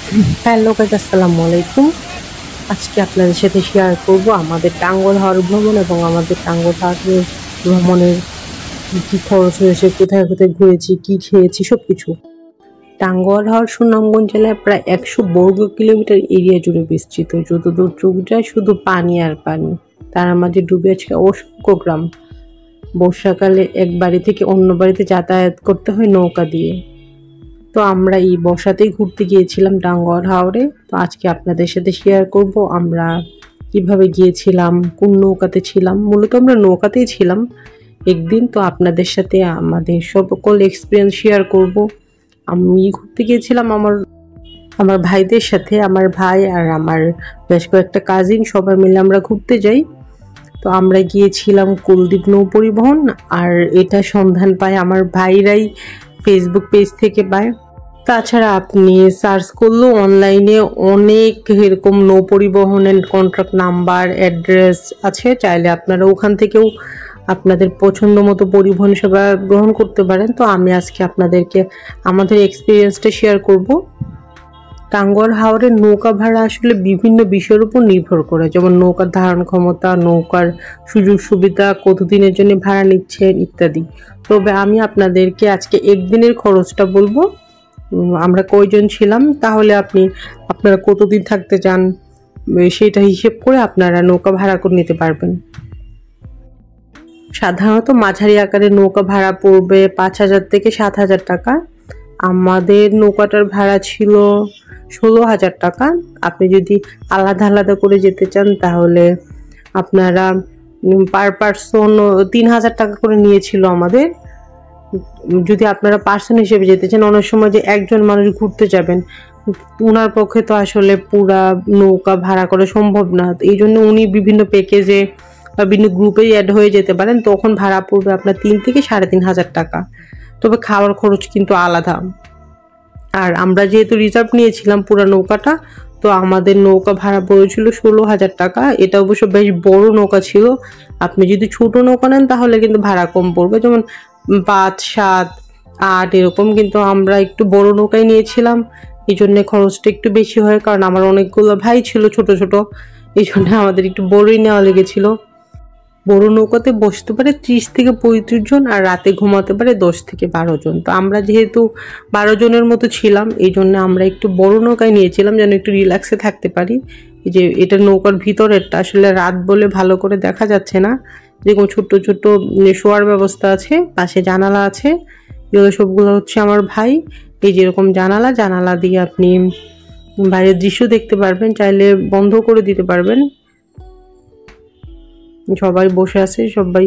Hello guys, আসসালামু আলাইকুম। আজকে আপনাদের সাথে শেয়ার করব আমাদের টাঙ্গুয়ার হাওর ভ্রমণ এবং আমাদের টাঙ্গুয়ার হাওরের ভ্রমণের কি খরচ হয়েছে, কোথায় কোথায় ঘুরেছি, কি খেয়েছি, সবকিছু। টাঙ্গুয়ার হাওর সুনামগঞ্জ জেলায় প্রায় 100 বর্গ কিলোমিটার এরিয়া জুড়ে বিস্তৃত। যতদূর চোখ যায় শুধু পানি আর পানি, তার মাঝে ডুবে আছে অসংখ্য গ্রাম। বর্ষাকালে এক বাড়ি থেকে অন্য বাড়িতে যাতায়াত করতে হয় নৌকা দিয়ে। তো আমরা এই বর্ষাতেই ঘুরতে গিয়েছিলাম টাঙ্গুয়ার হাওরে। তো আজকে আপনাদের সাথে শেয়ার করব আমরা কিভাবে গিয়েছিলাম, কোন নৌকাতে ছিলাম। মূলত আমরা নৌকাতেই ছিলাম একদিন। তো আপনাদের সাথে আমাদের সকল এক্সপিরিয়েন্স শেয়ার করব। আমি ঘুরতে গিয়েছিলাম আমার ভাইদের সাথে। আমার ভাই আর আমার বেশ কয়েকটা কাজিন সবাই মিলে আমরা ঘুরতে যাই। তো আমরা গিয়েছিলাম কুলদ্বীপ নৌ পরিবহন, আর এটা সন্ধান পায় আমার ভাইরাই ফেসবুক পেজ থেকে পায়। তাছাড়া আপনি সার্চ করলেও অনলাইনে অনেক এরকম নৌ পরিবহনের কন্ট্রাক্ট নাম্বার, অ্যাড্রেস আছে। চাইলে আপনারা ওখান থেকেও আপনাদের পছন্দ মতো পরিবহন সেবা গ্রহণ করতে পারেন। তো আমি আজকে আপনাদেরকে আমাদের এক্সপিরিয়েন্সটা শেয়ার করব। টাঙ্গুয়ার হাওরের নৌকা ভাড়া আসলে বিভিন্ন বিষয়ের উপর নির্ভর করে, যেমন নৌকার ধারণ ক্ষমতা, নৌকার সুযোগ সুবিধা, কতদিনের জন্য ভাড়া নিচ্ছেন ইত্যাদি। তবে আমি আপনাদেরকে আজকে একদিনের খরচটা বলবো, আমরা কয়জন ছিলাম, তাহলে আপনারা কতদিন থাকতে চান সেটা হিসেব করে আপনারা নৌকা ভাড়া করে নিতে পারবেন। সাধারণত মাঝারি আকারের নৌকা ভাড়া পড়বে 5,000 থেকে 7,000 টাকা। আমাদের নৌকাটার ভাড়া ছিল 16,000 টাকা। আপনি যদি আলাদা আলাদা করে যেতে চান তাহলে আপনারা পার পার্সন 3,000 টাকা করে নিয়েছিল আমাদের। যদি আপনারা পার্সন হিসেবে যেতে চান, অনেক সময় যে একজন মানুষ ঘুরতে যাবেন ওনার পক্ষে তো আসলে পুরা নৌকা ভাড়া করা সম্ভব না। এই জন্য উনি বিভিন্ন প্যাকেজে বা বিভিন্ন গ্রুপেই অ্যাড হয়ে যেতে পারেন। তখন ভাড়া পড়বে আপনার 3 থেকে 3,500 টাকা। তবে খাওয়ার খরচ কিন্তু আলাদা। আর আমরা যেহেতু রিজার্ভ নিয়েছিলাম পুরো নৌকাটা, তো আমাদের নৌকা ভাড়া পড়েছিল 16,000 টাকা। এটা অবশ্য বেশ বড় নৌকা ছিল। আপনি যদি ছোট নৌকা নেন তাহলে কিন্তু ভাড়া কম পড়বে, যেমন 5, 7, 8 এরকম। কিন্তু আমরা একটু বড় নৌকায় নিয়েছিলাম, এই জন্য খরচটা একটু বেশি হয়, কারণ আমার অনেকগুলো ভাই ছিল ছোট ছোট, এই জন্য আমাদের একটু বড়ই নেওয়া লেগেছিল। বড় নৌকাতে বসতে পারে 30 থেকে 35 জন, আর রাতে ঘুমাতে পারে 10 থেকে 12 জন। তো আমরা যেহেতু 12 জনের মতো ছিলাম, এই জন্য আমরা একটু বড় নৌকায় নিয়েছিলাম যেন একটু রিল্যাক্সে থাকতে পারি। এই যে এটা নৌকার ভিতরেরটা, আসলে রাত বলে ভালো করে দেখা যাচ্ছে না। যেরকম ছোট্ট ছোট্ট শোয়ার ব্যবস্থা আছে, পাশে জানালা আছে, এগুলো সবগুলো হচ্ছে আমার ভাই। এই যেরকম জানালা দিয়ে আপনি বাইরের দৃশ্য দেখতে পারবেন, চাইলে বন্ধ করে দিতে পারবেন। সবাই বসে আছে, সবাই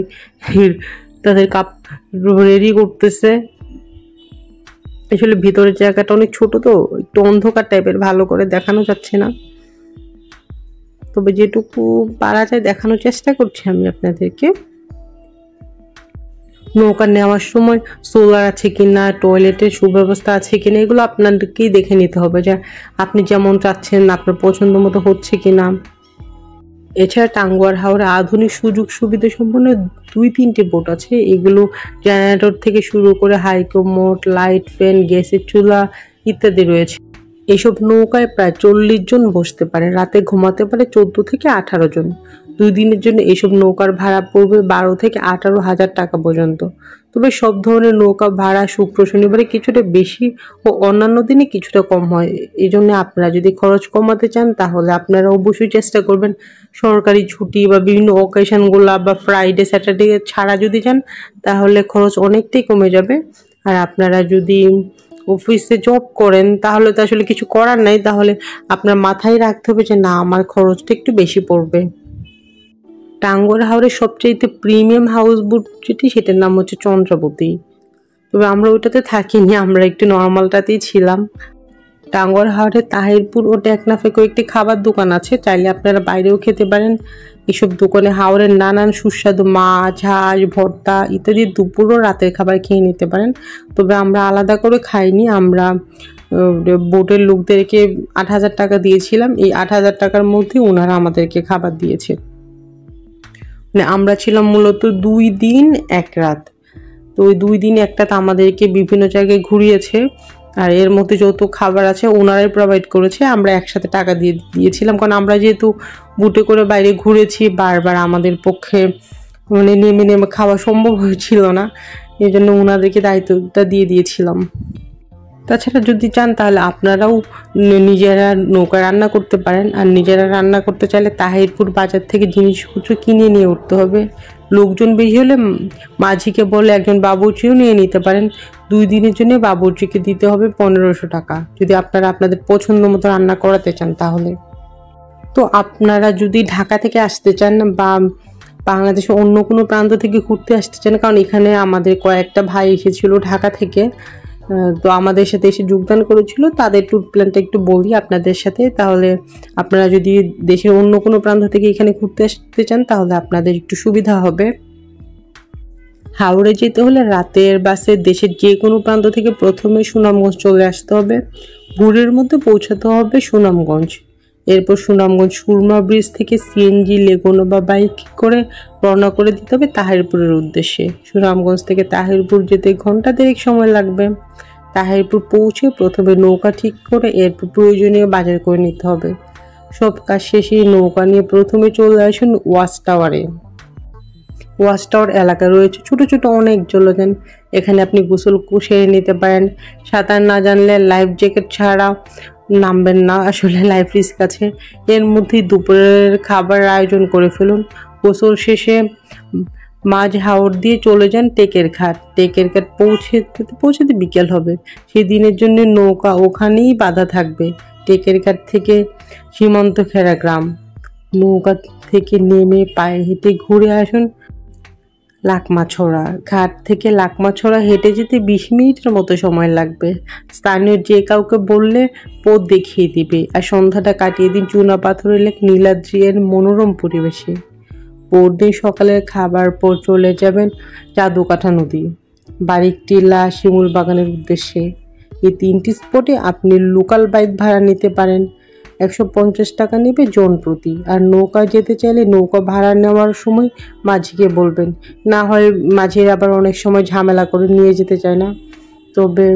তাদের কাপ রেডি করতেছে। আসলে ভিতরের জায়গাটা অনেক ছোট, তো একটু অন্ধকার টাইপের, ভালো করে দেখানো যাচ্ছে না। তবে যেটুকু পারা যায় দেখানোর চেষ্টা করছি আমি আপনাদেরকে। নৌকা নেওয়ার সময় সোলার আছে কিনা, টয়লেটের সুব্যবস্থা আছে কিনা, এগুলো আপনাদেরকেই দেখে নিতে হবে যে আপনি যেমন চাচ্ছেন আপনার পছন্দ মতো হচ্ছে কিনা। এছাড়া টাঙ্গুয়ার হাওরে আধুনিক সুযোগ সুবিধা সম্পন্ন 2-3টি বোট আছে। এগুলো জেনারেটর থেকে শুরু করে হাইকোমোট, লাইট, ফ্যান, গ্যাসের চুলা ইত্যাদি রয়েছে। এসব নৌকায় প্রায় 40 জন বসতে পারে, রাতে ঘুমাতে পারে 14 থেকে 18 জন। 2 দিনের জন্য এসব নৌকার ভাড়া পড়বে 12 থেকে 18,000 টাকা পর্যন্ত। তবে সব ধরনের নৌকা ভাড়া শুক্র শনিবারে কিছুটা বেশি ও অন্যান্য দিনে কিছুটা কম হয়। এই জন্য আপনারা যদি খরচ কমাতে চান তাহলে আপনারা অবশ্যই চেষ্টা করবেন সরকারি ছুটি বা বিভিন্ন অকেশনগুলো বা ফ্রাইডে স্যাটারডে ছাড়া যদি যান তাহলে খরচ অনেকটাই কমে যাবে। আর আপনারা যদি অফিসে জব করেন তাহলে তো আসলে কিছু করার নাই, তাহলে আপনার মাথায় রাখতে হবে যে না, আমার খরচটা একটু বেশি পড়বে। টাঙ্গুয়ার হাওরের সবচাইতে প্রিমিয়াম হাউস বোট যেটি, সেটার নাম হচ্ছে চন্দ্রাবতী। তবে আমরা ওইটাতে থাকিনি, আমরা একটু নর্মালটাতেই ছিলাম। টাঙ্গুয়ার হাওরে তাহিরপুর ও টেকনাফে কয়েকটি খাবার দোকান আছে, চাইলে আপনারা বাইরেও খেতে পারেন। এসব দোকানে হাওরের নানান সুস্বাদু মাছ, হাঁস, ভর্তা ইত্যাদি দুপুর ও রাতের খাবার খেয়ে নিতে পারেন। তবে আমরা আলাদা করে খাইনি, আমরা বোটের লোকদেরকে 8,000 টাকা দিয়েছিলাম। এই 8,000 টাকার মধ্যে ওনারা আমাদেরকে খাবার দিয়েছে। মানে আমরা ছিলাম মূলত 2 দিন 1 রাত। তো ওই 2 দিন 1 রাত আমাদেরকে বিভিন্ন জায়গায় ঘুরিয়েছে। আর এর মধ্যে যত খাবার আছে ওনারাই প্রোভাইড করেছে, আমরা একসাথে টাকা দিয়েছিলাম, কারণ আমরা যেহেতু বুটে করে বাইরে ঘুরেছি বারবার আমাদের পক্ষে মানে নেমে নেমে খাওয়া সম্ভব হয়েছিল না, এই জন্য ওনাদেরকে দায়িত্বটা দিয়ে দিয়েছিলাম। তাছাড়া যদি চান তাহলে আপনারাও নিজেরা নৌকা রান্না করতে পারেন, আর নিজেরা রান্না করতে চাইলে তাহিরপুর বাজার থেকে জিনিসপত্র কিনে নিয়ে উঠতে হবে। লোকজন বেশি হলে মাঝিকে বলে একজন বাবুর্চিও নিয়ে নিতে পারেন। 2 দিনের জন্য বাবুর্চিকে দিতে হবে 1500 টাকা, যদি আপনারা আপনাদের পছন্দ মতো রান্না করাতে চান তাহলে। তো আপনারা যদি ঢাকা থেকে আসতে চান বা বাংলাদেশের অন্য কোনো প্রান্ত থেকে ঘুরতে আসতে চান, কারণ এখানে আমাদের কয়েকটা ভাই এসেছিল ঢাকা থেকে, তো আমাদের সাথে এসে যোগদান করেছিল, তাদের ট্যুর প্ল্যানটা একটু বলি আপনাদের সাথে। তাহলে আপনারা যদি দেশের অন্য কোনো প্রান্ত থেকে এখানে ঘুরতে আসতে চান তাহলে আপনাদের একটু সুবিধা হবে। হাওড়ে যেতে হলে রাতের বাসে দেশের যে কোনো প্রান্ত থেকে প্রথমে সুনামগঞ্জ চলে আসতে হবে, ভোরের মধ্যে পৌঁছাতে হবে সুনামগঞ্জ। এরপর সুনামগঞ্জ সুরমা ব্রিজ থেকে সিএনজি, লেগুনা বা বাইক করে রওনা করে দিতে হবে তাহিরপুরের উদ্দেশ্যে। সুনামগঞ্জ থেকে তাহিরপুর যেতে ঘন্টা 1.5 সময় লাগবে। তাহিরপুর পৌঁছে প্রথমে নৌকা ঠিক করে এরপর প্রয়োজনীয় বাজার করে নিতে হবে। সব কাজ শেষে নৌকা নিয়ে প্রথমে চলে আসুন ওয়াচ টাওয়ারে। ওয়াচ টাওয়ার এলাকা রয়েছে ছোট ছোট অনেক জলযান, এখানে আপনি গোসল সেরে নিতে পারেন। সাঁতার না জানলে লাইফ জ্যাকেট ছাড়া নামবেন না, আসলে লাইফ রিস্ক আছে। এর মধ্যেই দুপুরের খাবার আয়োজন করে ফেলুন। গোসল শেষে মাঝ হাওর দিয়ে চলে যান টেকের ঘাট। টেকের ঘাট পৌঁছতে বিকেল হবে। সেদিনের জন্য নৌকা ওখানেই বাঁধা থাকবে। টেকের ঘাট থেকে সীমান্ত খেরা গ্রাম। নৌকা থেকে নেমে পায়ে হেঁটে ঘুরে আসুন লাকমাছড়া। ঘাট থেকে লাকমাছড়া হেঁটে যেতে 20 মিনিটের মতো সময় লাগবে। স্থানীয় যে কাউকে বললে পথ দেখিয়ে দিবে। আর সন্ধ্যাটা কাটিয়ে দিন চুনা পাথরের লেক নীলাদ্রির মনোরম পরিবেশে। পরদিন সকালের খাবার পর চলে যাবেন জাদুকাঠা নদী, বারিকটিলা, শিমুল বাগানের উদ্দেশ্যে। এই 3টি স্পটে আপনি লোকাল বাইক ভাড়া নিতে পারেন। 150 টাকা নেবে জন প্রতি। আর নৌকা যেতে চাইলে নৌকা ভাড়া নেওয়ার সময় মাঝিকে বলবেন, না হয় মাঝির আবার অনেক সময় ঝামেলা করে নিয়ে যেতে চায় না। তবে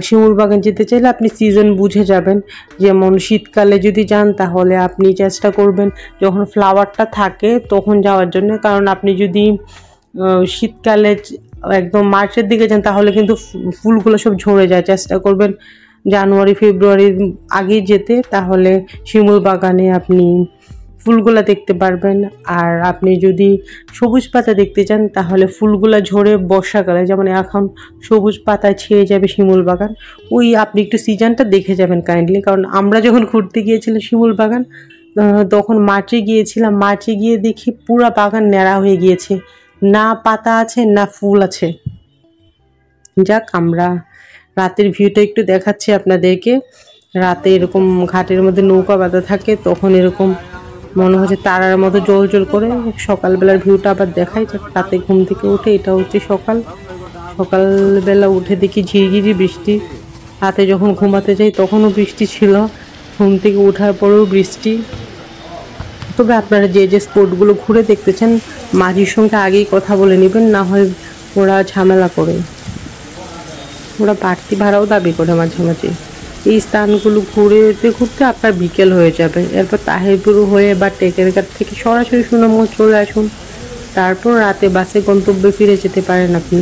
শিমুল বাগান যেতে চাইলে আপনি সিজন বুঝে যাবেন, যেমন শীতকালে যদি যান তাহলে আপনি চেষ্টা করবেন যখন ফ্লাওয়ারটা থাকে তখন যাওয়ার জন্য, কারণ আপনি যদি শীতকালে একদম মার্চের দিকে যান তাহলে কিন্তু ফুলগুলো সব ঝরে যায়। চেষ্টা করবেন জানুয়ারি ফেব্রুয়ারির আগে যেতে, তাহলে শিমুল বাগানে আপনি ফুলগুলা দেখতে পারবেন। আর আপনি যদি সবুজ পাতা দেখতে চান তাহলে ফুলগুলা ঝরে বর্ষাকালে, যেমন এখন সবুজ পাতায় ছেয়ে যাবে শিমুল বাগান, ওই আপনি একটু সিজনটা দেখে যাবেন কাইন্ডলি। কারণ আমরা যখন ঘুরতে গিয়েছিলাম শিমুল বাগান তখন মার্চে গিয়েছিলাম, মার্চে গিয়ে দেখি পুরা বাগান ন্যাড়া হয়ে গিয়েছে, না পাতা আছে না ফুল আছে। যাক, আমরা রাতের ভিউটা একটু দেখাচ্ছি আপনাদেরকে। রাতে এরকম ঘাটের মধ্যে নৌকা বাঁধা থাকে, তখন এরকম মনে হচ্ছে তারার মতো জল জল করে। সকালবেলার ভিউটা আবার দেখাই যাক। রাতে ঘুম থেকে উঠে, এটা হচ্ছে সকালবেলা উঠে দেখি ঝিরিঝিরি বৃষ্টি। রাতে যখন ঘুমাতে যাই তখনও বৃষ্টি ছিল, ঘুম থেকে ওঠার পরেও বৃষ্টি। তবে আপনারা যে যে স্পটগুলো ঘুরে দেখতে চান মাঝির সঙ্গে আগেই কথা বলে নেবেন, না হয় ওরা ঝামেলা করে, ওরা বাড়তি ভাড়াও দাবি করে মাঝে মাঝে। এই স্থানগুলো ঘুরতে আপনার বিকেল হয়ে যাবে। এরপর তাহিরপুর হয়ে বা টেকের ঘাট থেকে সরাসরি সুনামগঞ্জ চলে আসুন। তারপর রাতে বাসে গন্তব্যে ফিরে যেতে পারেন আপনি।